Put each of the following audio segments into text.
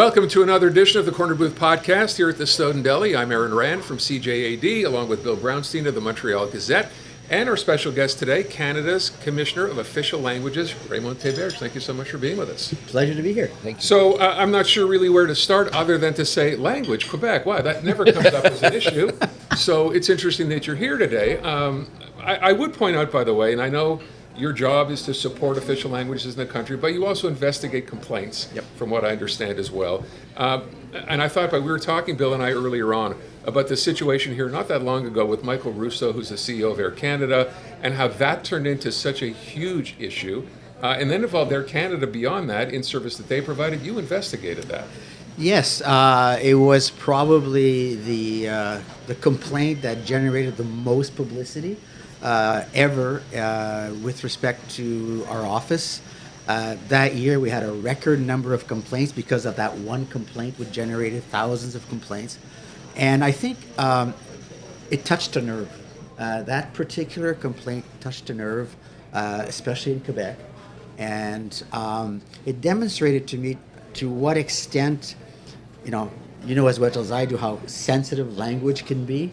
Welcome to another edition of the Corner Booth Podcast here at the Snowdon Deli. I'm Aaron Rand from CJAD, along with Bill Brownstein of the Montreal Gazette, and our special guest today, Canada's Commissioner of Official Languages, Raymond Théberge. Thank you so much for being with us. Pleasure to be here. Thank you. So I'm not sure really where to start other than to say language, Quebec. Wow, that never comes up as an issue. So it's interesting that you're here today. I would point out, by the way, and I know your job is to support official languages in the country, but you also investigate complaints, from what I understand as well. And I thought, we were talking, Bill and I, earlier on about the situation here not that long ago with Michael Rousseau, who's the CEO of Air Canada, and how that turned into such a huge issue, and then involved Air Canada beyond that in service that they provided. You investigated that. Yes, it was probably the complaint that generated the most publicity ever with respect to our office. That year we had a record number of complaints because of that one complaint, which generated thousands of complaints. And I think it touched a nerve. That particular complaint touched a nerve, especially in Quebec. And it demonstrated to me to what extent, you know as well as I do, how sensitive language can be.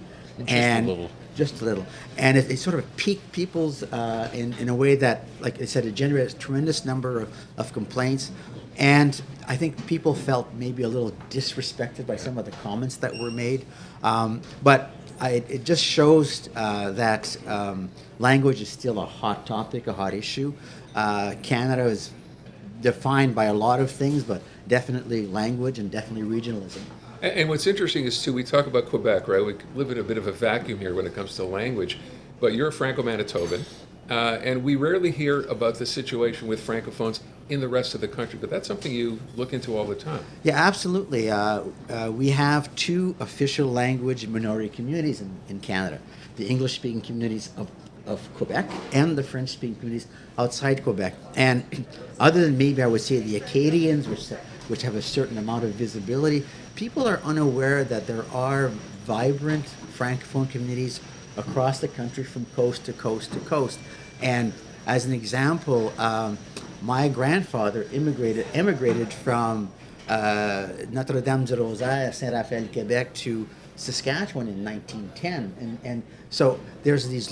Just a little. And it sort of piqued people's, in a way that, like I said, it generated a tremendous number of complaints. And I think people felt maybe a little disrespected by some of the comments that were made. But it just shows that language is still a hot topic, a hot issue. Canada is defined by a lot of things, but definitely language and definitely regionalism. And what's interesting is, too, we talk about Quebec, right? We live in a bit of a vacuum here when it comes to language, but you're a Franco-Manitoban, and we rarely hear about the situation with Francophones in the rest of the country, but that's something you look into all the time. Yeah, absolutely. We have two official language minority communities in Canada, the English-speaking communities of Quebec and the French-speaking communities outside Quebec. And other than maybe, I would say, the Acadians, which have a certain amount of visibility, people are unaware that there are vibrant Francophone communities across the country from coast to coast to coast. And as an example, my grandfather emigrated from Notre-Dame-du-Rosaire, Saint-Raphaël, Quebec to Saskatchewan in 1910. And so there's these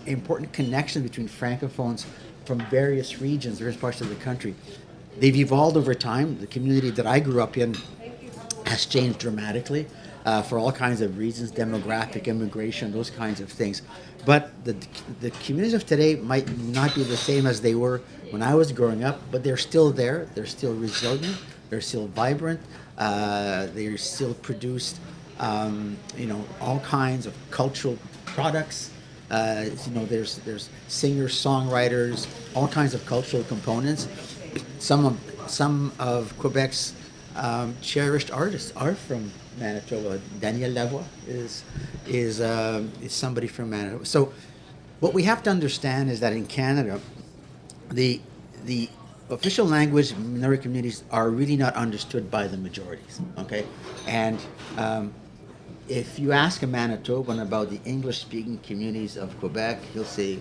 important connections between Francophones from various regions, various parts of the country. They've evolved over time. The community that I grew up in has changed dramatically for all kinds of reasons, demographic, immigration, those kinds of things. But the communities of today might not be the same as they were when I was growing up, but they're still there. They're still resilient. They're still vibrant. They're still produced, all kinds of cultural products. There's singers, songwriters, all kinds of cultural components. Some of Quebec's cherished artists are from Manitoba. Daniel Lavoie is somebody from Manitoba. So what we have to understand is that in Canada, the official language minority communities are really not understood by the majorities. Okay, and if you ask a Manitoban about the English-speaking communities of Quebec, he'll say,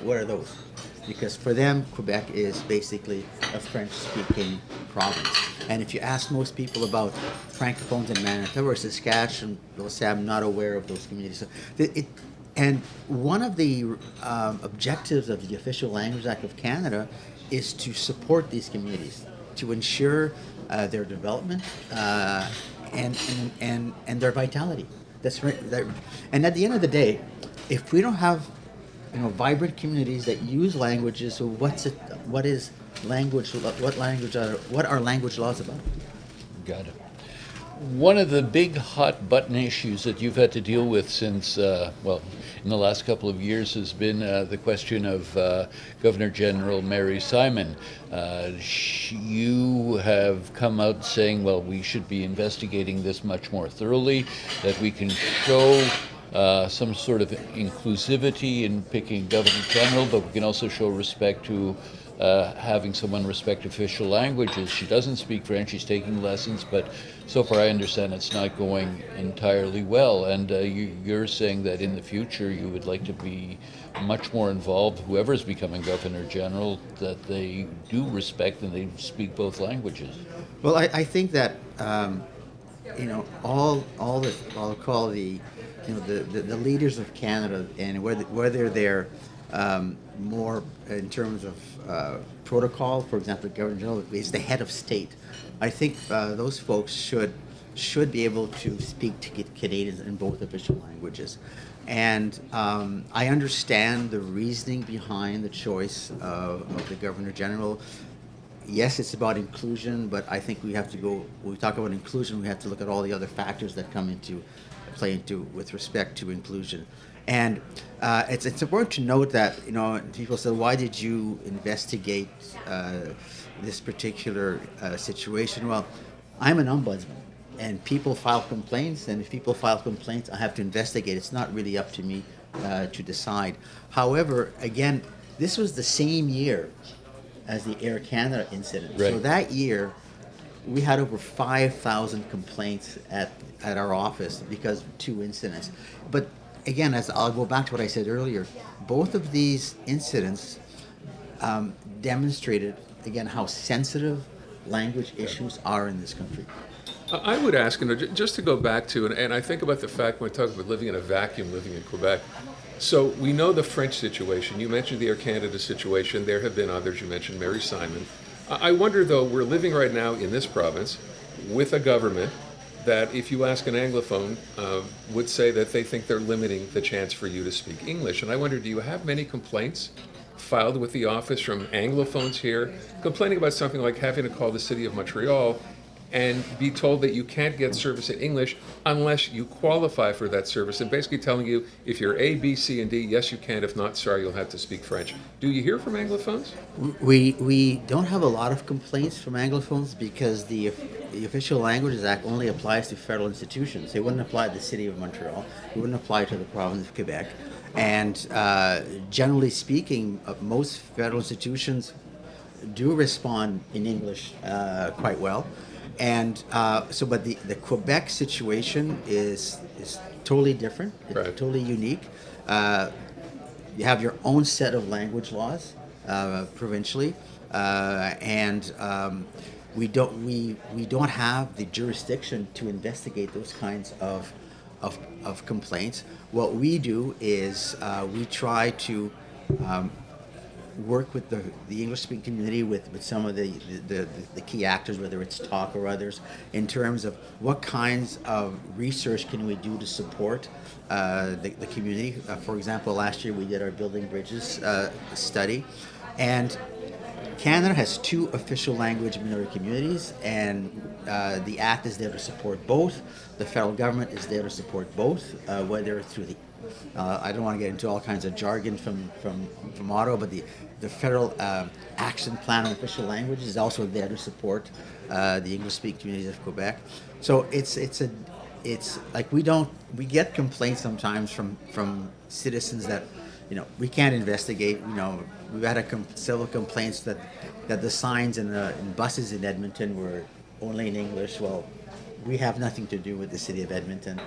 "What are those?" Because for them, Quebec is basically a French-speaking province. And if you ask most people about Francophones in Manitoba or Saskatchewan, they'll say, "I'm not aware of those communities." So and one of the objectives of the Official Language Act of Canada is to support these communities, to ensure their development and their vitality. That's right. And at the end of the day, if we don't have vibrant communities that use languages, so what is language? What are language laws about? Got it. One of the big hot button issues that you've had to deal with since, in the last couple of years has been the question of Governor General Mary Simon. You have come out saying, we should be investigating this much more thoroughly, that we can show some sort of inclusivity in picking Governor General, but we can also show respect to having someone respect official languages. She doesn't speak French, she's taking lessons, but so far I understand it's not going entirely well. And you're saying that in the future you would like to be much more involved, whoever's becoming Governor General, that they do respect and they speak both languages. Well, I think that all the I'll call the leaders of Canada, and whether they're more in terms of protocol, for example, the Governor General is the head of state. I think those folks should be able to speak to Canadians in both official languages. And I understand the reasoning behind the choice of the Governor General. Yes, it's about inclusion, but I think we have to go, when we talk about inclusion, we have to look at all the other factors that play into with respect to inclusion. And it's important to note that, people say, why did you investigate this particular situation? Well, I'm an ombudsman, and people file complaints, and if people file complaints, I have to investigate. It's not really up to me to decide. However, again, this was the same year as the Air Canada incident. Right. So that year, we had over 5,000 complaints at our office because of two incidents. But again, as I'll go back to what I said earlier, both of these incidents demonstrated, again, how sensitive language issues are in this country. I would ask, just to go back to, and I think about the fact when we talk about living in a vacuum, living in Quebec. So we know the French situation. You mentioned the Air Canada situation. There have been others. You mentioned Mary Simon. I wonder, though, we're living right now in this province with a government that, if you ask an Anglophone, would say that they think they're limiting the chance for you to speak English. And I wonder, do you have many complaints filed with the office from Anglophones here, complaining about something like having to call the city of Montreal and be told that you can't get service in English unless you qualify for that service, and basically telling you, if you're A, B, C, and D, yes, you can. If not, sorry, you'll have to speak French. Do you hear from Anglophones? We don't have a lot of complaints from Anglophones because the Official Languages Act only applies to federal institutions. It wouldn't apply to the city of Montreal. It wouldn't apply to the province of Quebec. And generally speaking, most federal institutions do respond in English quite well. And but the Quebec situation is totally different. It's Right. totally unique. You have your own set of language laws provincially, and we don't have the jurisdiction to investigate those kinds of complaints. What we do is we try to work with the English-speaking community, with some of the key actors, whether it's Talk or others, in terms of what kinds of research can we do to support the community. For example, last year we did our Building Bridges study, and Canada has two official language minority communities, and the Act is there to support both. The federal government is there to support both, whether it's through the I don't want to get into all kinds of jargon from Ottawa, but the federal action plan on official languages is also there to support the English-speaking communities of Quebec. So it's like we get complaints sometimes from citizens that we can't investigate. We've had several complaints that the signs in buses in Edmonton were only in English. Well, we have nothing to do with the city of Edmonton.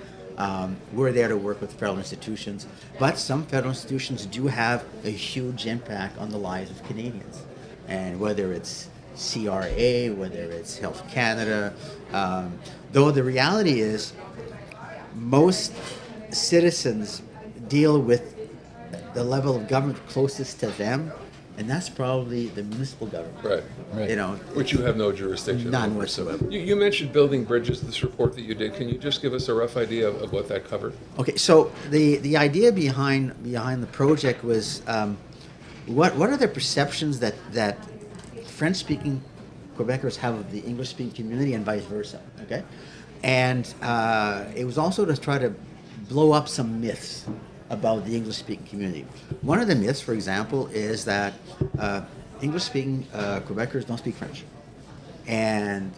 We're there to work with federal institutions, but some federal institutions do have a huge impact on the lives of Canadians, and whether it's CRA, whether it's Health Canada, though the reality is most citizens deal with the level of government closest to them, and that's probably the municipal government. Right. Which you have no jurisdiction None over. whatsoever. You mentioned Building Bridges, this report that you did. Can you just give us a rough idea of what that covered? Okay, so the idea behind the project was what are the perceptions that French-speaking Quebecers have of the English-speaking community and vice versa, okay? And it was also to try to blow up some myths about the English-speaking community. One of the myths, for example, is that English-speaking Quebecers don't speak French. And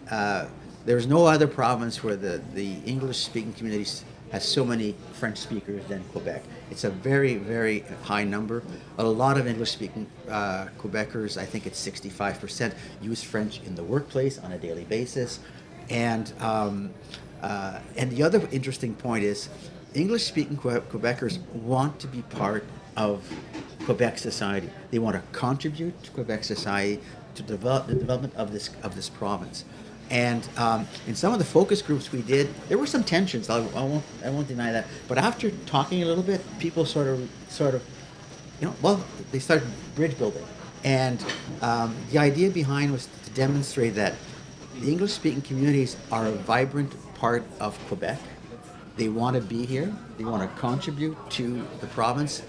there's no other province where the English-speaking communities has so many French speakers than Quebec. It's a very, very high number. A lot of English-speaking Quebecers, I think it's 65%, use French in the workplace on a daily basis. And the other interesting point is English-speaking Quebecers want to be part of Quebec society. They want to contribute to Quebec society to develop the development of this province. And in some of the focus groups we did, there were some tensions. I won't deny that. But after talking a little bit, people sort of, they started bridge building. And the idea behind was to demonstrate that the English-speaking communities are a vibrant part of Quebec. They want to be here. They want to contribute to the province.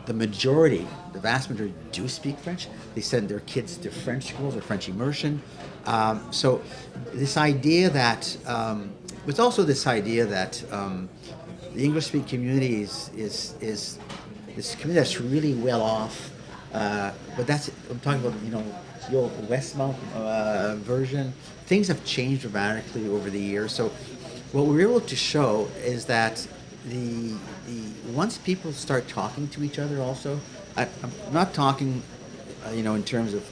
The vast majority do speak French. They send their kids to French schools or French immersion. So this idea that, there's also this idea that the English-speaking community is this community that's really well off. But I'm talking about, the old Westmount version. Things have changed dramatically over the years. So what we're able to show is that once people start talking to each other also, I'm not talking, in terms of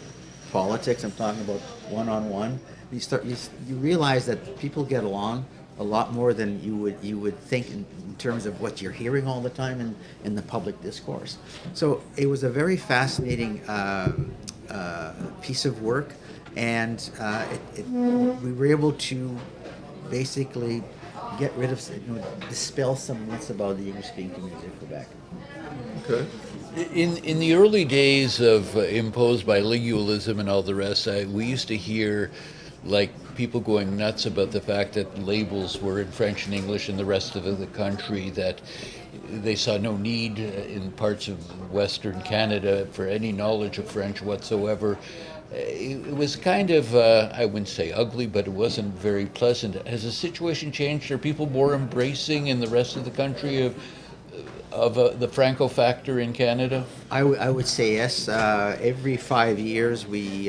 politics, I'm talking about one-on-one. You realize that people get along a lot more than you would think in terms of what you're hearing all the time in the public discourse. So it was a very fascinating piece of work, and we were able to basically get rid of, dispel some myths about the English-speaking community of Quebec. Okay. In the early days of imposed bilingualism and all the rest, we used to hear people going nuts about the fact that labels were in French and English in the rest of the country, that they saw no need in parts of Western Canada for any knowledge of French whatsoever. It was kind of, I wouldn't say ugly, but it wasn't very pleasant. Has the situation changed? Are people more embracing in the rest of the country of the Franco factor in Canada? I would say yes. Every 5 years we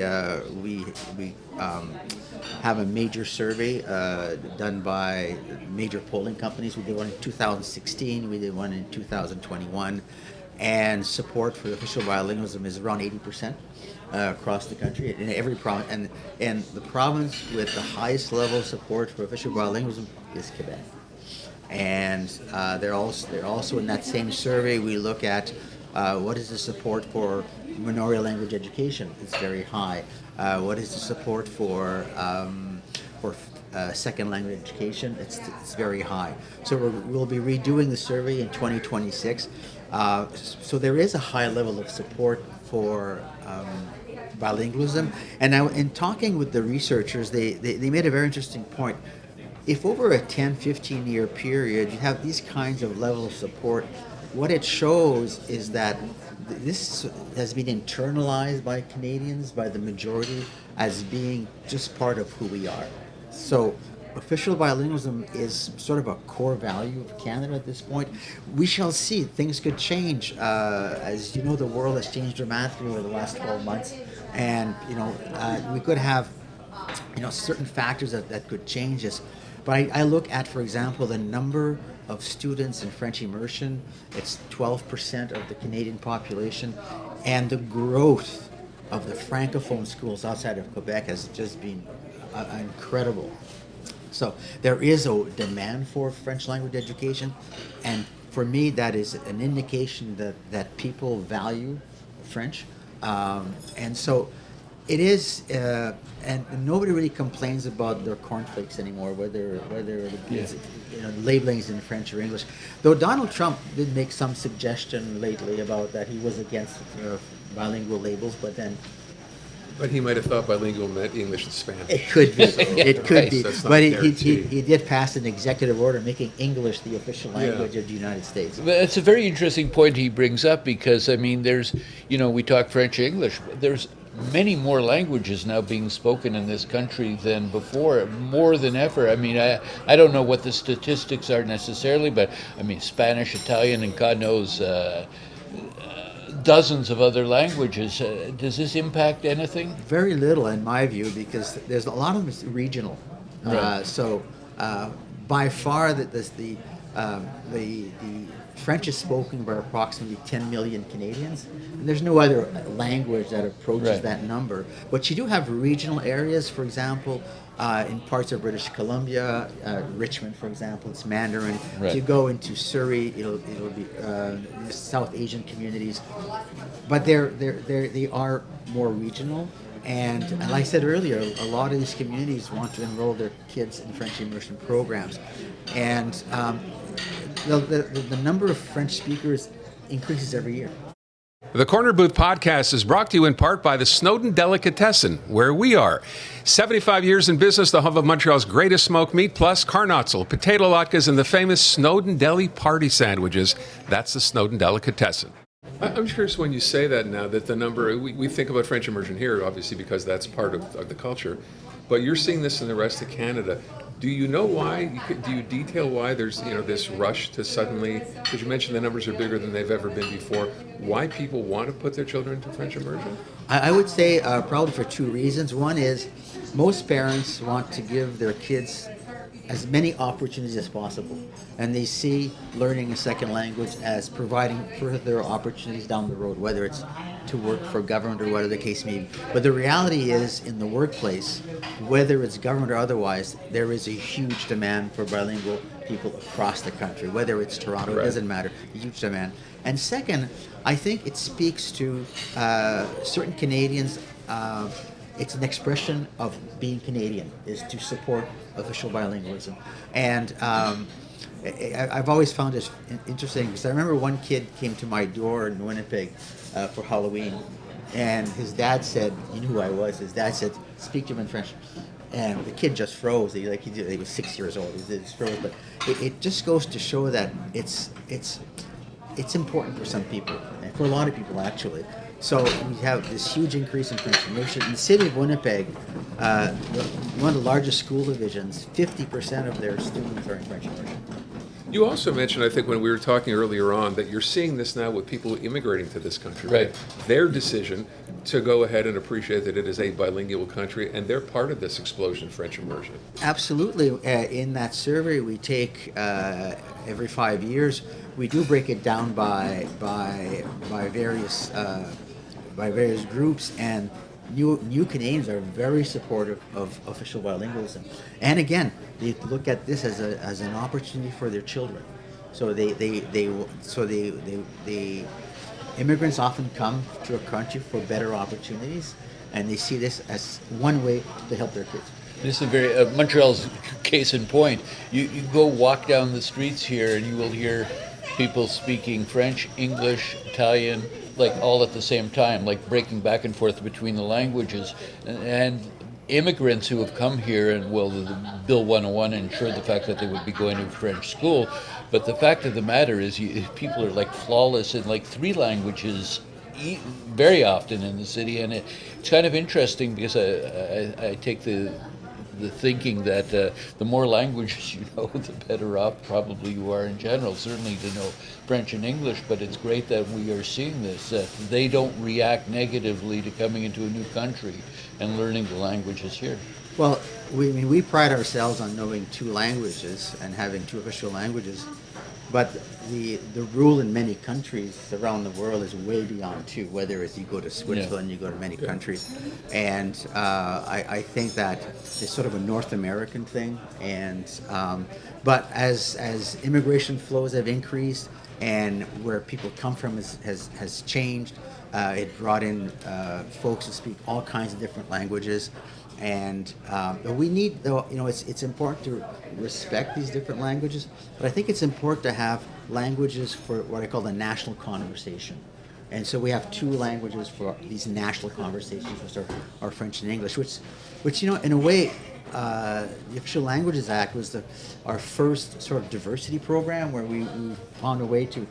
have a major survey done by major polling companies. We did one in 2016. We did one in 2021. And support for official bilingualism is around 80% across the country in every province. And the province with the highest level of support for official bilingualism is Quebec. And they're also in that same survey. We look at what is the support for minority language education? It's very high. What is the support for second language education? It's very high. So we'll be redoing the survey in 2026. So there is a high level of support for bilingualism. And now in talking with the researchers, they made a very interesting point. If over a 10, 15-year period you have these kinds of level of support, what it shows is that this has been internalized by Canadians, by the majority, as being just part of who we are. So official bilingualism is sort of a core value of Canada at this point. We shall see. Things could change. As you know, the world has changed dramatically over the last 12 months. And, we could have, certain factors that could change this. But I look at, for example, the number of students in French immersion. It's 12% of the Canadian population. And the growth of the Francophone schools outside of Quebec has just been incredible. So there is a demand for French language education. And for me, that is an indication that people value French. And so it is, and nobody really complains about their cornflakes anymore, whether it's, labeling is in French or English. Though Donald Trump did make some suggestion lately about that he was against bilingual labels, but then. But he might have thought bilingual meant English and Spanish. It could be. It could be. That's not But a he guarantee. did pass an executive order making English the official language of the United States. But it's a very interesting point he brings up because, there's, we talk French, English. There's many more languages now being spoken in this country than before, more than ever. I don't know what the statistics are necessarily, but Spanish, Italian, and God knows dozens of other languages. Does this impact anything? Very little, in my view, because there's a lot of it's regional. Right. by far, the French is spoken by approximately 10 million Canadians. And there's no other language that approaches Right. that number. But you do have regional areas, for example, in parts of British Columbia, Richmond, for example, it's Mandarin. Right. If you go into Surrey, it'll be South Asian communities. But they are more regional. And like I said earlier, a lot of these communities want to enroll their kids in French immersion programs. And the number of French speakers increases every year. The Corner Booth podcast is brought to you in part by the Snowdon Delicatessen, where we are. 75 years in business, the hub of Montreal's greatest smoked meat, plus carnotzel, potato latkes, and the famous Snowdon Deli party sandwiches. That's the Snowdon Delicatessen. I'm curious when you say that now, that the number, we think about French immersion here, obviously, because that's part of the culture. But you're seeing this in the rest of Canada. Do you know why? Do you detail why there's this rush to suddenly, because you mentioned the numbers are bigger than they've ever been before, why people want to put their children into French immersion? I would say probably for two reasons. One is most parents want to give their kids as many opportunities as possible, and they see learning a second language as providing further opportunities down the road, whether it's to work for government or whatever the case may be. But the reality is, in the workplace, whether it's government or otherwise, there is a huge demand for bilingual people across the country, whether it's Toronto, Right. It doesn't matter, a huge demand. And second, I think it speaks to certain Canadians. It's an expression of being Canadian, is to support official bilingualism. And I've always found this interesting, because I remember one kid came to my door in Winnipeg for Halloween, and his dad said, he knew who I was, his dad said, speak to him in French. And the kid just froze. He was 6 years old. He just froze. But it just goes to show that it's important for some people, and for a lot of people actually. So we have this huge increase in French immersion. In the city of Winnipeg, one of the largest school divisions, 50% of their students are in French immersion. You also mentioned, I think, when we were talking earlier on, that you're seeing this now with people immigrating to this country. Right. Their decision to go ahead and appreciate that it is a bilingual country, and they're part of this explosion of French immersion. Absolutely. In that survey we take every 5 years, we do break it down by various groups, and new Canadians are very supportive of official bilingualism. And again, they look at this as an opportunity for their children. So the immigrants often come to a country for better opportunities, and they see this as one way to help their kids. This is a very Montreal's case in point. You go walk down the streets here, and you will hear people speaking French, English, Italian, like all at the same time, like breaking back and forth between the languages. And immigrants who have come here, and well, the Bill 101 ensured the fact that they would be going to French school. But the fact of the matter is, people are like flawless in like three languages very often in the city, and it's kind of interesting because I take the thinking that the more languages you know, the better off probably you are in general, certainly to know French and English, but it's great that we are seeing this, that they don't react negatively to coming into a new country and learning the languages here. Well, we pride ourselves on knowing two languages and having two official languages, but the rule in many countries around the world is way beyond two, whether it's you go to Switzerland, you go to many countries. And I think that it's sort of a North American thing. And but as immigration flows have increased and where people come from has changed, it brought in folks who speak all kinds of different languages. And we need, though, it's important to respect these different languages, but I think it's important to have languages for what I call the national conversation. And so we have two languages for these national conversations, which are French and English, which in a way, the Official Languages Act was our first sort of diversity program where we found a way to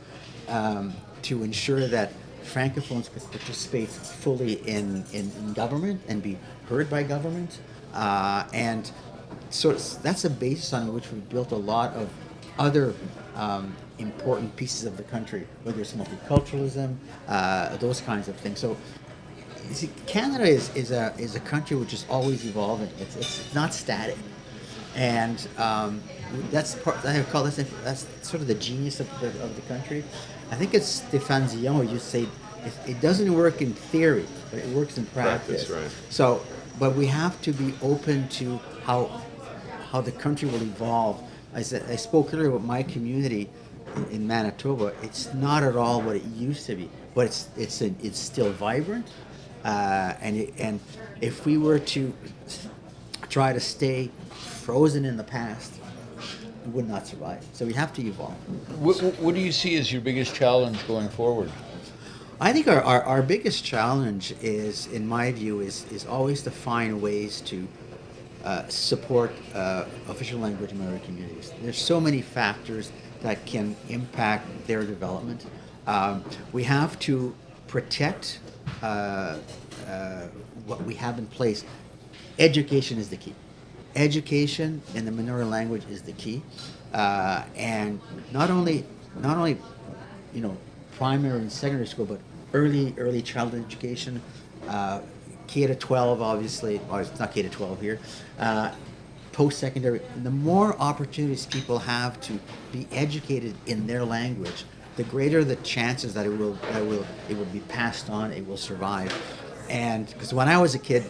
ensure that Francophones could participate fully in government and be heard by government. And so that's a basis on which we've built a lot of other important pieces of the country, whether it's multiculturalism, those kinds of things. So you see, Canada is a country which is always evolving. It's not static. And that's part. I call that's sort of the genius of the country. I think it's Stéphane Zion who used to say it doesn't work in theory, but it works in practice. Right. So, but we have to be open to how the country will evolve. I spoke earlier about my community in Manitoba. It's not at all what it used to be, but it's still vibrant. And if we were to try to stay frozen in the past, we would not survive. So we have to evolve. What do you see as your biggest challenge going forward? I think our biggest challenge is, in my view, is always to find ways to support official language minority communities. There's so many factors that can impact their development. We have to protect what we have in place. Education is the key. Education in the minority language is the key, and not only primary and secondary school, but early childhood education, K to 12, obviously. Well, it's not K to 12 here. Post-secondary. The more opportunities people have to be educated in their language, the greater the chances that it will be passed on. It will survive. And because when I was a kid,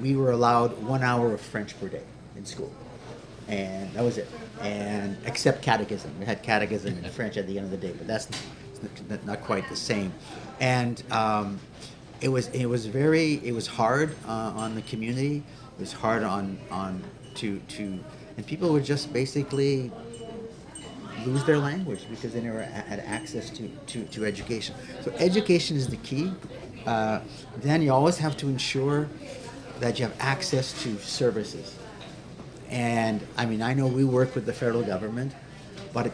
we were allowed 1 hour of French per day in school, and that was it. And except catechism, we had catechism in French at the end of the day, but that's not quite the same. And it was hard on the community. It was hard and people would just basically lose their language because they never had access to education. So education is the key. Then you always have to ensure that you have access to services. And I mean, I know we work with the federal government, but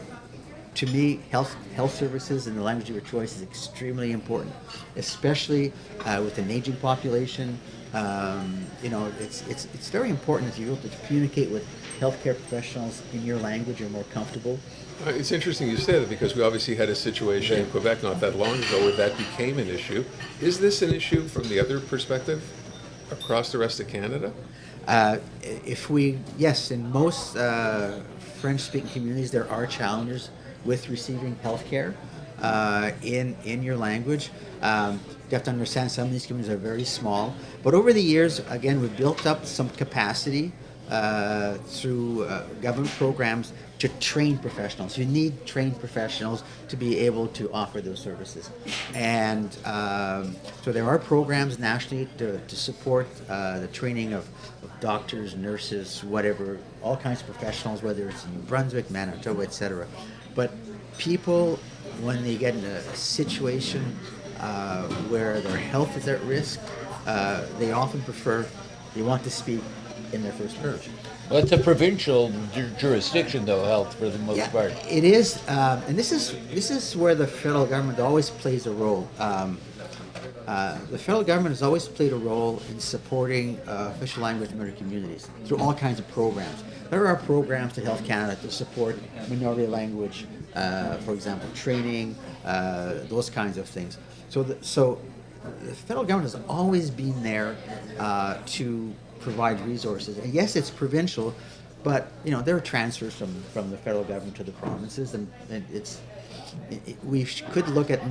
to me, health services in the language of your choice is extremely important, especially with an aging population. It's very important that you're able to communicate with healthcare professionals in your language. You're more comfortable. It's interesting you say that because we obviously had a situation in Quebec not that long ago where that became an issue. Is this an issue from the other perspective across the rest of Canada? Yes, in most French-speaking communities, there are challenges with receiving health care in your language. You have to understand some of these communities are very small. But over the years, again, we've built up some capacity through government programs to train professionals. You need trained professionals to be able to offer those services. And so there are programs nationally to support the training of doctors, nurses, whatever, all kinds of professionals, whether it's in New Brunswick, Manitoba, etc. But people, when they get in a situation where their health is at risk, they often they want to speak in their first language. Well, it's a provincial jurisdiction, though, health, for the most part. It is, and this is where the federal government always plays a role. The federal government has always played a role in supporting official language minority communities through all kinds of programs. There are programs to Health Canada to support minority language, for example, training, those kinds of things. So the federal government has always been there to provide resources. And yes, it's provincial, but there are transfers from the federal government to the provinces, and we could look at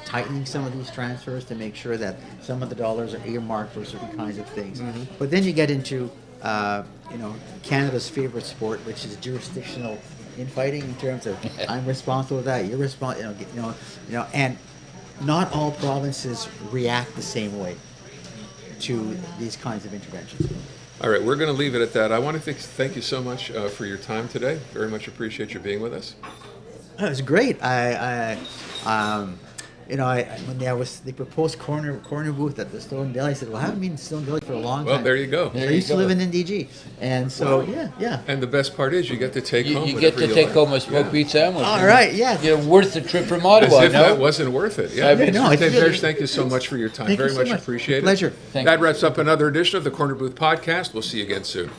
tightening some of these transfers to make sure that some of the dollars are earmarked for certain kinds of things. Mm-hmm. But then you get into Canada's favorite sport, which is jurisdictional infighting, in terms of I'm responsible for that, you're responsible, and not all provinces react the same way to these kinds of interventions. All right, we're going to leave it at that. I want to thank you so much for your time today. Very much appreciate you being with us. It was great. When they proposed corner booth at the Snowdon Deli, I said, well, I haven't been in Snowdon Deli for a long time. Well, there you go. I used to live in NDG. And so, yeah. And the best part is you get to take home You get to take home a smoked meat sandwich. All right, yeah. Worth the trip from Ottawa. As if that wasn't worth it. Yeah. Théberge, thank you so much for your time. Very much appreciate it. Pleasure. That wraps up another edition of the Corner Booth Podcast. We'll see you again soon.